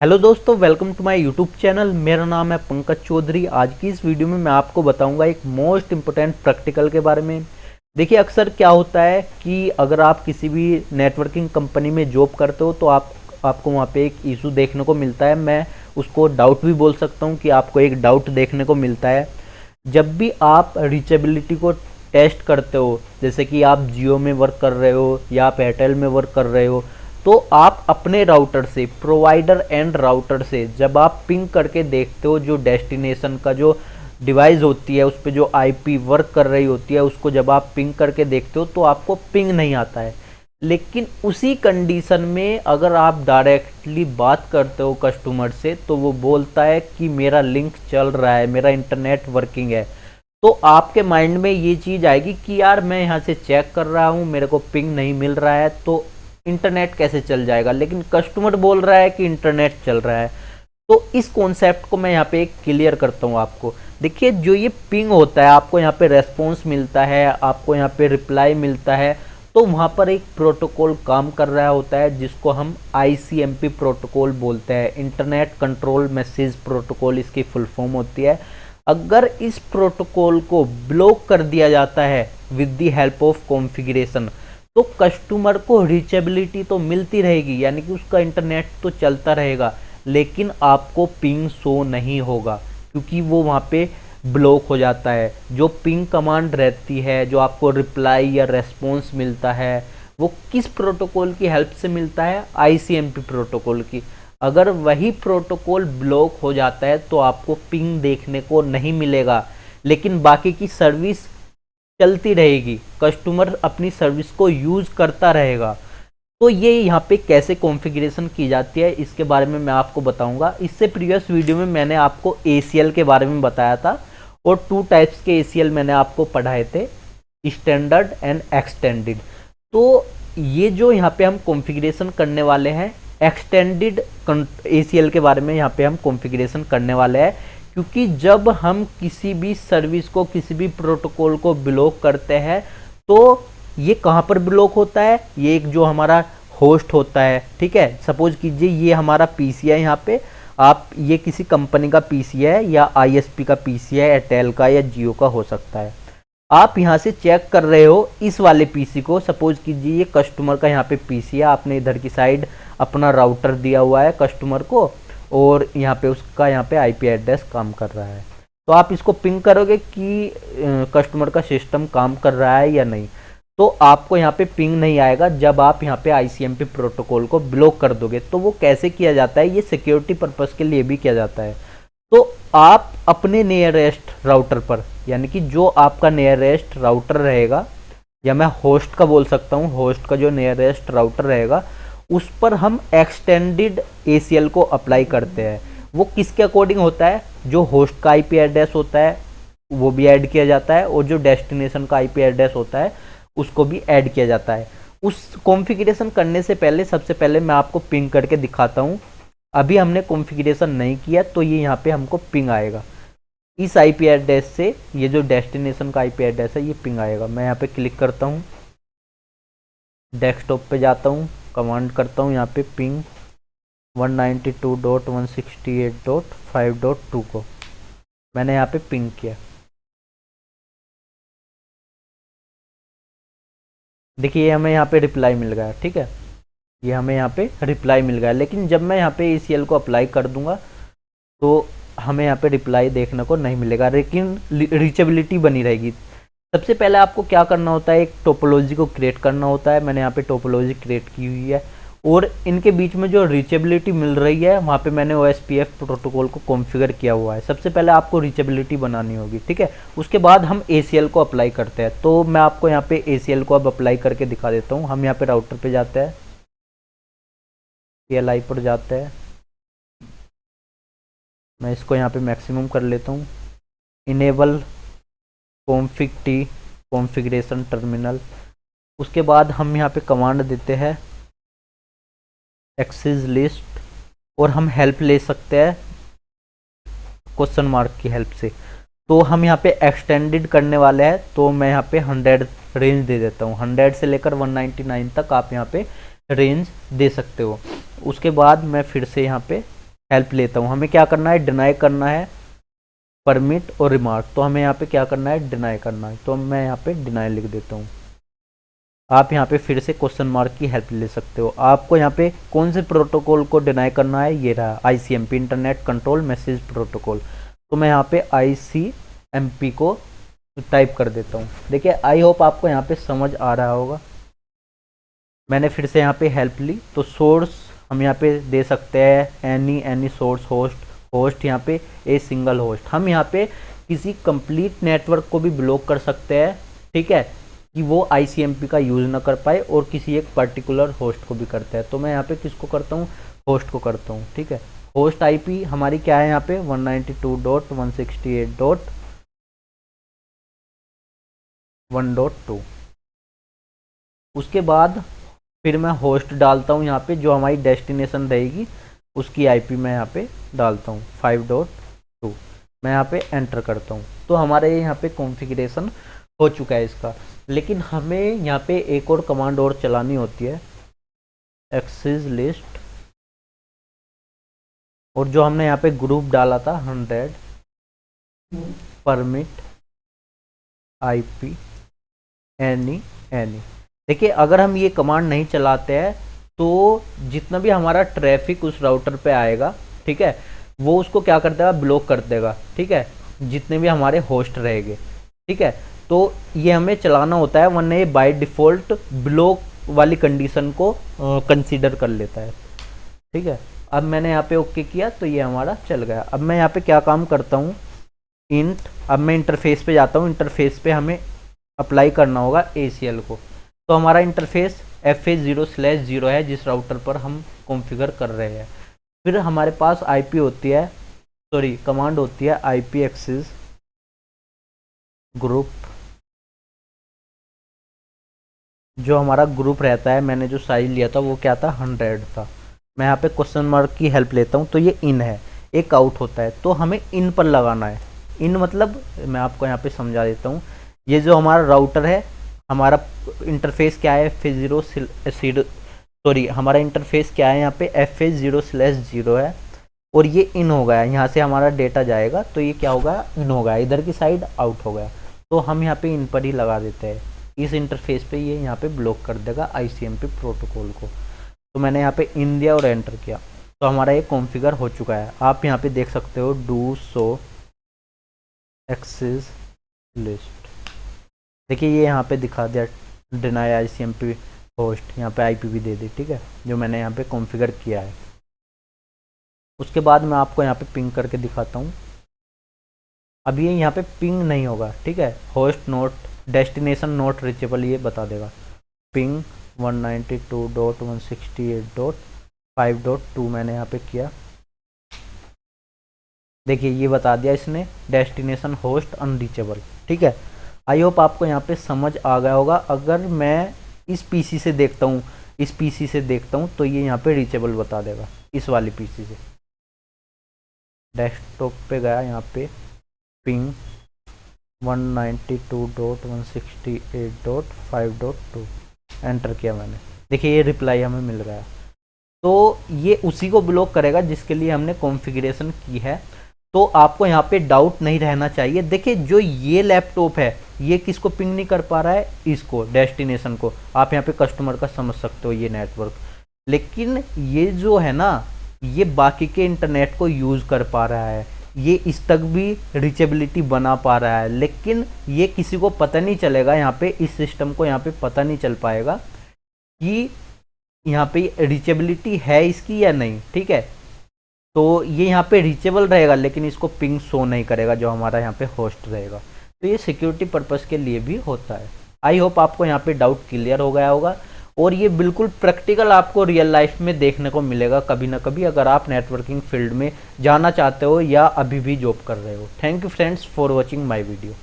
Hello दोस्तों, welcome to my YouTube channel. मेरा नाम है पंकज चौधरी। आज की इस वीडियो में मैं आपको बताऊंगा एक मोस्ट इम्पोर्टेंट प्रैक्टिकल के बारे में। देखिए, अक्सर क्या होता है कि अगर आप किसी भी नेटवर्किंग कंपनी में जॉब करते हो तो आपको वहाँ पे एक इशू देखने को मिलता है। मैं उसको डाउट भी बोल सकता हूँ कि आपको एक डाउट देखने को मिलता है जब भी आप रीचेबिलिटी को टेस्ट करते हो। जैसे कि आप जियो में वर्क कर रहे हो या आप एयरटेल में वर्क कर रहे हो, तो आप अपने राउटर से, प्रोवाइडर एंड राउटर से जब आप पिंग करके देखते हो, जो डेस्टिनेशन का जो डिवाइस होती है उस पर जो आईपी वर्क कर रही होती है, उसको जब आप पिंग करके देखते हो तो आपको पिंग नहीं आता है। लेकिन उसी कंडीशन में अगर आप डायरेक्टली बात करते हो कस्टमर से तो वो बोलता है कि मेरा लिंक चल रहा है, मेरा इंटरनेट वर्किंग है, तो आपके माइंड में ये चीज़ आएगी कि यार मैं यहाँ से चेक कर रहा हूँ, मेरे को पिंग नहीं मिल रहा है, तो इंटरनेट कैसे चल जाएगा। लेकिन कस्टमर बोल रहा है कि इंटरनेट चल रहा है। तो इस कॉन्सेप्ट को मैं यहाँ पे एक क्लियर करता हूँ आपको। देखिए, जो ये पिंग होता है, आपको यहाँ पे रेस्पॉन्स मिलता है, आपको यहाँ पे रिप्लाई मिलता है, तो वहाँ पर एक प्रोटोकॉल काम कर रहा होता है जिसको हम ICMP प्रोटोकॉल बोलते हैं। इंटरनेट कंट्रोल मैसेज प्रोटोकॉल इसकी फुल फॉर्म होती है। अगर इस प्रोटोकॉल को ब्लॉक कर दिया जाता है with the help of configuration, तो कस्टमर को रीचेबिलिटी तो मिलती रहेगी, यानी कि उसका इंटरनेट तो चलता रहेगा, लेकिन आपको पिंग शो नहीं होगा क्योंकि वो वहाँ पे ब्लॉक हो जाता है। जो पिंग कमांड रहती है, जो आपको रिप्लाई या रेस्पॉन्स मिलता है, वो किस प्रोटोकॉल की हेल्प से मिलता है? ICMP प्रोटोकॉल की। अगर वही प्रोटोकॉल ब्लॉक हो जाता है तो आपको पिंग देखने को नहीं मिलेगा, लेकिन बाकी की सर्विस चलती रहेगी, कस्टमर अपनी सर्विस को यूज़ करता रहेगा। तो ये यहाँ पे कैसे कॉन्फ़िगरेशन की जाती है इसके बारे में मैं आपको बताऊंगा। इससे प्रीवियस वीडियो में मैंने आपको ACL के बारे में बताया था, और 2 टाइप्स के ACL मैंने आपको पढ़ाए थे, स्टैंडर्ड एंड एक्सटेंडेड। तो ये जो यहाँ पे हम कॉन्फ़िगरेशन करने वाले हैं, एक्सटेंडेड ACL के बारे में यहाँ पे हम कॉन्फ़िगरेशन करने वाले हैं, क्योंकि जब हम किसी भी सर्विस को, किसी भी प्रोटोकॉल को ब्लॉक करते हैं तो ये कहाँ पर ब्लॉक होता है? ये एक जो हमारा होस्ट होता है, ठीक है। सपोज कीजिए ये हमारा पीसी है, यहाँ पे आप, ये किसी कंपनी का पीसी है या ISP का पीसी है, एयरटेल का या जियो का हो सकता है। आप यहाँ से चेक कर रहे हो इस वाले पीसी को। सपोज कीजिए ये कस्टमर का यहाँ पे पीसी है, आपने इधर की साइड अपना राउटर दिया हुआ है कस्टमर को, और यहाँ पे उसका यहाँ पे IP एड्रेस काम कर रहा है। तो आप इसको पिंग करोगे कि कस्टमर का सिस्टम काम कर रहा है या नहीं, तो आपको यहाँ पे पिंग नहीं आएगा जब आप यहाँ पे ICMP प्रोटोकॉल को ब्लॉक कर दोगे। तो वो कैसे किया जाता है? ये सिक्योरिटी पर्पस के लिए भी किया जाता है। तो आप अपने नियरेस्ट राउटर पर, यानी कि जो आपका नियरेस्ट राउटर रहेगा, या मैं होस्ट का बोल सकता हूँ, होस्ट का जो नियरेस्ट राउटर रहेगा, उस पर हम एक्सटेंडेड ACL को अप्लाई करते हैं। वो किसके अकॉर्डिंग होता है? जो होस्ट का IP एड्रेस होता है वो भी ऐड किया जाता है, और जो डेस्टिनेशन का IP एड्रेस होता है उसको भी ऐड किया जाता है। उस कॉन्फ़िगरेशन करने से पहले, सबसे पहले मैं आपको पिंग करके दिखाता हूँ। अभी हमने कॉन्फ़िगरेशन नहीं किया तो ये यहाँ पे हमको पिंग आएगा इस IP एड्रेस से। ये जो डेस्टिनेशन का IP एड्रेस है ये पिंग आएगा। मैं यहाँ पे क्लिक करता हूँ, डेस्कटॉप पे जाता हूँ, कमांड करता हूँ यहाँ पे पिंग 192.168.5.2 को मैंने यहाँ पे पिंग किया। देखिए, ये हमें यहाँ पे रिप्लाई मिल गया, ठीक है, ये हमें यहाँ पे रिप्लाई मिल गया। लेकिन जब मैं यहाँ पे ACL को अप्लाई कर दूंगा तो हमें यहाँ पे रिप्लाई देखने को नहीं मिलेगा, लेकिन रीचेबिलिटी बनी रहेगी। सबसे पहले आपको क्या करना होता है? एक टोपोलॉजी को क्रिएट करना होता है। मैंने यहाँ पे टोपोलॉजी क्रिएट की हुई है, और इनके बीच में जो रीचेबिलिटी मिल रही है वहाँ पे मैंने OSPF प्रोटोकॉल को कॉन्फ़िगर किया हुआ है। सबसे पहले आपको रीचेबिलिटी बनानी होगी, ठीक है। उसके बाद हम ACL को अप्लाई करते हैं। तो मैं आपको यहाँ पे ACL को अब अप्लाई करके दिखा देता हूँ। हम यहाँ पे राउटर पे जाते हैं, CLI पर जाते हैं, मैं इसको यहाँ पे मैक्सिमम कर लेता हूँ। Enable config T configuration terminal. उसके बाद हम यहाँ पे कमांड देते हैं एक्सेस लिस्ट, और हम हेल्प ले सकते हैं क्वेश्चन मार्क की हेल्प से। तो हम यहाँ पे एक्सटेंडेड करने वाले हैं, तो मैं यहाँ पे 100 रेंज दे देता हूँ। 100 से लेकर 199 तक आप यहाँ पे रेंज दे सकते हो। उसके बाद मैं फिर से यहाँ पे हेल्प लेता हूँ। हमें क्या करना है, डिनाई करना है परमिट और रिमार्क। तो हमें यहाँ पे क्या करना है, डिनाई करना है। तो मैं यहाँ पे डिनाई लिख देता हूँ। आप यहाँ पे फिर से क्वेश्चन मार्क की हेल्प ले सकते हो। आपको यहाँ पे कौन से प्रोटोकॉल को डिनाई करना है, ये रहा ICMP, internet control message protocol. तो मैं यहाँ पे ICMP को टाइप कर देता हूँ। देखिए आई होप आपको यहाँ पे समझ आ रहा होगा। मैंने फिर से यहाँ पे हेल्प ली। तो सोर्स हम यहाँ पे दे सकते हैं एनी सोर्स होस्ट यहाँ पे ए सिंगल होस्ट। हम यहाँ पे किसी कंप्लीट नेटवर्क को भी ब्लॉक कर सकते हैं, ठीक है, कि वो ICMP का यूज़ ना कर पाए, और किसी एक पर्टिकुलर होस्ट को भी करता है। तो मैं यहाँ पे किसको करता हूँ, होस्ट को करता हूँ, ठीक है। होस्ट IP हमारी क्या है यहाँ पे 192.168.1.2। उसके बाद फिर मैं होस्ट डालता हूँ यहाँ पे, जो हमारी डेस्टिनेशन रहेगी उसकी IP मैं यहाँ पे डालता हूँ 5.2। मैं यहाँ पे एंटर करता हूँ। तो हमारे यहाँ पे कॉन्फ़िगरेशन हो चुका है इसका। लेकिन हमें यहाँ पे एक और कमांड और चलानी होती है, एक्सेस लिस्ट, और जो हमने यहाँ पे ग्रुप डाला था 100 परमिट IP एनी। देखिए अगर हम ये कमांड नहीं चलाते हैं तो जितना भी हमारा ट्रैफिक उस राउटर पे आएगा, ठीक है, वो उसको क्या कर देगा, ब्लॉक कर देगा, ठीक है, जितने भी हमारे होस्ट रहेंगे, ठीक है। तो ये हमें चलाना होता है, वरना ये बाय डिफ़ॉल्ट ब्लॉक वाली कंडीशन को कंसीडर कर लेता है, ठीक है। अब मैंने यहाँ पे ओके किया तो ये हमारा चल गया। अब मैं यहाँ पे क्या काम करता हूँ, इंट, अब मैं इंटरफेस पे जाता हूँ। इंटरफेस पे हमें अप्लाई करना होगा ACL को। तो हमारा इंटरफेस FA0/0 है, जिस राउटर पर हम कॉन्फ़िगर कर रहे हैं। फिर हमारे पास IP होती है, सॉरी कमांड होती है IP एक्सेस ग्रुप। जो हमारा ग्रुप रहता है, मैंने जो साइज लिया था वो क्या था, 100 था। मैं यहाँ पे क्वेश्चन मार्क की हेल्प लेता हूँ। तो ये इन है, एक आउट होता है, तो हमें इन पर लगाना है। इन मतलब मैं आपको यहाँ पे समझा देता हूँ। ये जो हमारा राउटर है, हमारा इंटरफेस क्या है, हमारा इंटरफेस क्या है यहाँ पे FA0/0 है, और ये इन हो गया। यहाँ से हमारा डेटा जाएगा तो ये क्या होगा, इन हो गया, इधर की साइड आउट हो गया। तो हम यहाँ पे इन पर ही लगा देते हैं। इस इंटरफेस पे ये यहाँ पे ब्लॉक कर देगा ICMP प्रोटोकॉल को। तो मैंने यहाँ पे इन दिया और एंटर किया, तो हमारा ये कॉन्फ़िगर हो चुका है। आप यहाँ पे देख सकते हो डू शो एक्सेस लिस्ट। देखिए ये यहाँ पे दिखा दिया डिनाई ICMP होस्ट, यहाँ पे IP भी दे दी, ठीक है, जो मैंने यहाँ पे कॉन्फ़िगर किया है। उसके बाद मैं आपको यहाँ पे पिंग करके दिखाता हूँ। अब ये यहाँ पे पिंग नहीं होगा, ठीक है, host note destination note reachable ये बता देगा। पिंग 192.168.5.2 मैंने यहाँ पे किया। देखिए ये बता दिया इसने, डेस्टिनेशन होस्ट अनरीचेबल, ठीक है। आई होप आपको यहाँ पे समझ आ गया होगा। अगर मैं इस PC से देखता हूँ, इस PC से देखता हूँ, तो ये यहाँ पे रीचेबल बता देगा। इस वाली PC से डेस्कटॉप पे गया, यहाँ पे पिंग 192.168.5.2 एंटर किया मैंने। देखिए ये रिप्लाई हमें मिल रहा है। तो ये उसी को ब्लॉक करेगा जिसके लिए हमने कॉन्फ़िगरेशन की है। तो आपको यहाँ पे डाउट नहीं रहना चाहिए। देखिए जो ये लैपटॉप है, ये किसको पिंग नहीं कर पा रहा है, इसको, डेस्टिनेशन को। आप यहाँ पे कस्टमर का समझ सकते हो ये नेटवर्क। लेकिन ये जो है ना, ये बाकी के इंटरनेट को यूज़ कर पा रहा है, ये इस तक भी रीचेबिलिटी बना पा रहा है। लेकिन ये किसी को पता नहीं चलेगा, यहाँ पे इस सिस्टम को यहाँ पे पता नहीं चल पाएगा कि यहाँ पे रीचेबिलिटी है इसकी या नहीं, ठीक है। तो ये यहाँ पे रीचेबल रहेगा, लेकिन इसको पिंग शो नहीं करेगा जो हमारा यहाँ पे होस्ट रहेगा। तो ये सिक्योरिटी पर्पस के लिए भी होता है। आई होप आपको यहाँ पे डाउट क्लियर हो गया होगा, और ये बिल्कुल प्रैक्टिकल आपको रियल लाइफ में देखने को मिलेगा कभी ना कभी, अगर आप नेटवर्किंग फील्ड में जाना चाहते हो या अभी भी जॉब कर रहे हो। Thank you friends for watching my video.